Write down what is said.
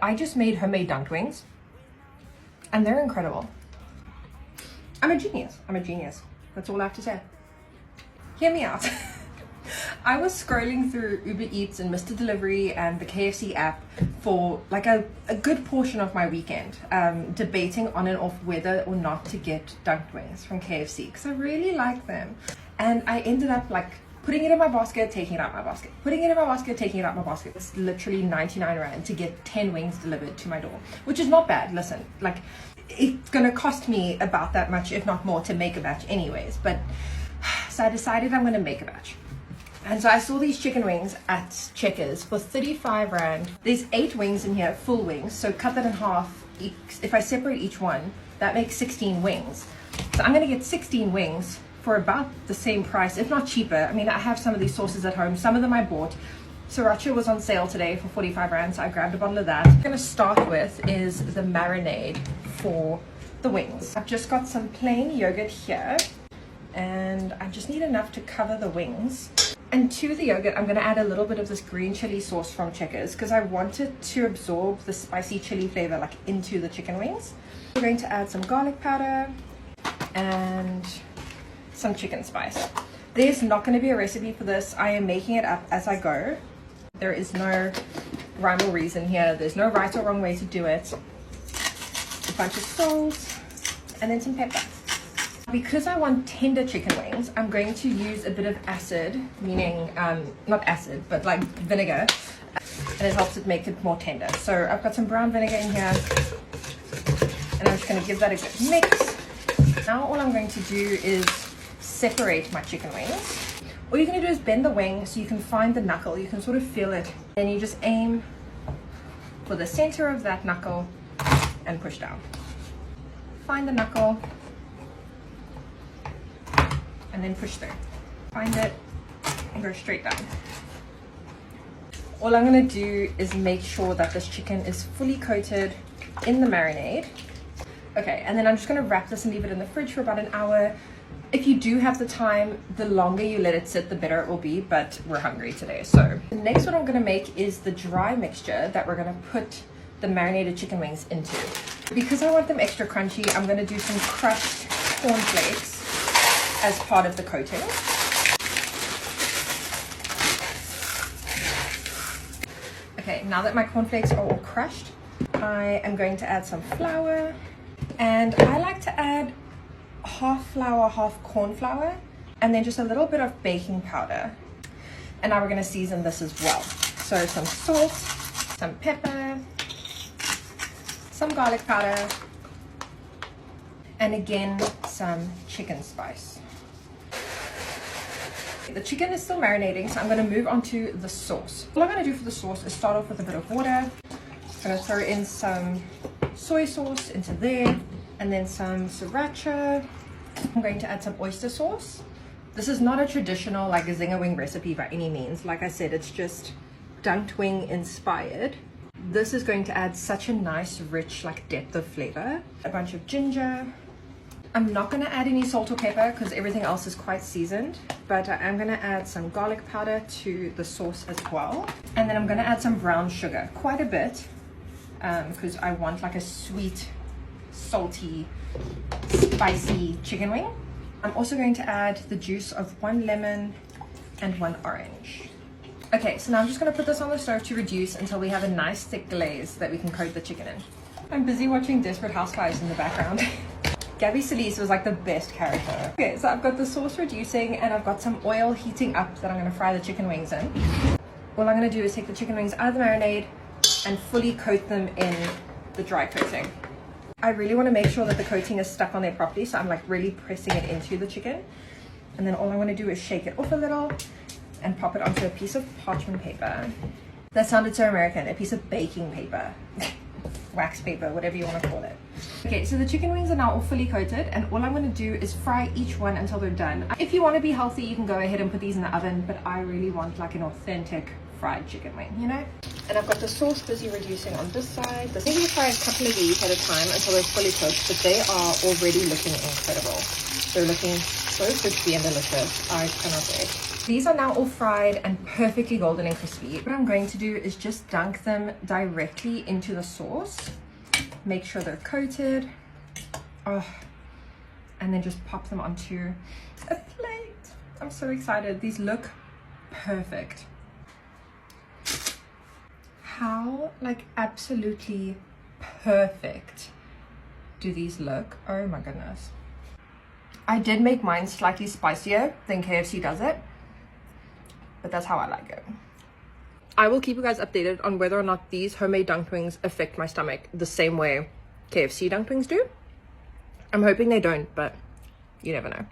I just made homemade dunked wings and they're incredible. I'm a genius. That's all I have to say. Hear me out. I was scrolling through Uber Eats and Mr. Delivery and the KFC app for like a good portion of my weekend, debating on and off whether or not to get dunked wings from KFC because I really like them. And I ended up like putting it in my basket, taking it out my basket, putting it in my basket, taking it out my basket. It's literally 99 Rand to get 10 wings delivered to my door, which is not bad. Listen, like it's gonna cost me about that much, if not more, to make a batch anyways. But so I decided I'm gonna make a batch. And so I saw these chicken wings at Checkers for 35 Rand. There's 8 wings in here, full wings. So cut that in half. If I separate each one, that makes 16 wings. So I'm gonna get 16 wings for about the same price, if not cheaper. I mean, I have some of these sauces at home. Some of them I bought. Sriracha was on sale today for 45 Rand, so I grabbed a bottle of that. What I'm gonna start with is the marinade for the wings. I've just got some plain yogurt here, and I just need enough to cover the wings. And to the yogurt, I'm gonna add a little bit of this green chili sauce from Checkers because I want it to absorb the spicy chili flavor like into the chicken wings. We're going to add some garlic powder and some chicken spice. There's not going to be a recipe for this. I am making it up as I go. There is no rhyme or reason here. There's no right or wrong way to do it. A bunch of salt and then some pepper. Because I want tender chicken wings, I'm going to use a bit of acid, meaning not acid, but like vinegar, and it helps it make it more tender. So I've got some brown vinegar in here, and I'm just going to give that a good mix. Now all I'm going to do is separate my chicken wings. All you're going to do is bend the wing so you can find the knuckle. You can sort of feel it. Then you just aim for the center of that knuckle and push down. Find the knuckle and then push through. Find it and go straight down. All I'm going to do is make sure that this chicken is fully coated in the marinade. Okay, and then I'm just going to wrap this and leave it in the fridge for about an hour. If you do have the time, the longer you let it sit, the better it will be, but we're hungry today. So the next one I'm going to make is the dry mixture that we're going to put the marinated chicken wings into. Because I want them extra crunchy, I'm going to do some crushed cornflakes as part of the coating. Okay, now that my cornflakes are all crushed, I am going to add some flour, and I like to add half flour, half corn flour, and then just a little bit of baking powder. And now we're going to season this as well. So some salt, some pepper, some garlic powder, and again some chicken spice. The chicken is still marinating, so I'm going to move on to the sauce. All I'm going to do for the sauce is start off with a bit of water. I'm going to throw in some soy sauce into there, and then some sriracha. I'm going to add some oyster sauce. This is not a traditional like a zinger wing recipe by any means. Like I said, it's just dunked wing inspired. This is going to add such a nice rich like depth of flavor. A bunch of ginger. I'm not going to add any salt or pepper because everything else is quite seasoned, but I am going to add some garlic powder to the sauce as well. And then I'm going to add some brown sugar, quite a bit, because I want like a sweet, salty, spicy chicken wing. I'm also going to add the juice of 1 lemon and 1 orange. Okay, so now I'm just going to put this on the stove to reduce until we have a nice thick glaze that we can coat the chicken in. I'm busy watching Desperate Housewives in the background. Gabby Solis was like the best character. Okay, so I've got the sauce reducing and I've got some oil heating up that I'm going to fry the chicken wings in. All I'm going to do is take the chicken wings out of the marinade and fully coat them in the dry coating. I really want to make sure that the coating is stuck on there properly, so I'm like really pressing it into the chicken. And then all I'm going to do is shake it off a little and pop it onto a piece of parchment paper. That sounded so American, a piece of baking paper. Wax paper, whatever you want to call it. Okay, so the chicken wings are now all fully coated, and all I'm going to do is fry each one until they're done. If you want to be healthy, you can go ahead and put these in the oven, but I really want like an authentic fried chicken wing, you know? And I've got the sauce busy reducing on this side. I'm going to fry a couple of these at a time until they're fully cooked, but they are already looking incredible. They're looking so crispy and delicious. I cannot wait. These are now all fried and perfectly golden and crispy. What I'm going to do is just dunk them directly into the sauce. Make sure they're coated. Oh, and then just pop them onto a plate. I'm so excited. These look perfect. How, like, absolutely perfect do these look? Oh my goodness. I did make mine slightly spicier than KFC does it, but that's how I like it. I will keep you guys updated on whether or not these homemade dunked wings affect my stomach the same way KFC dunked wings do. I'm hoping they don't, but you never know.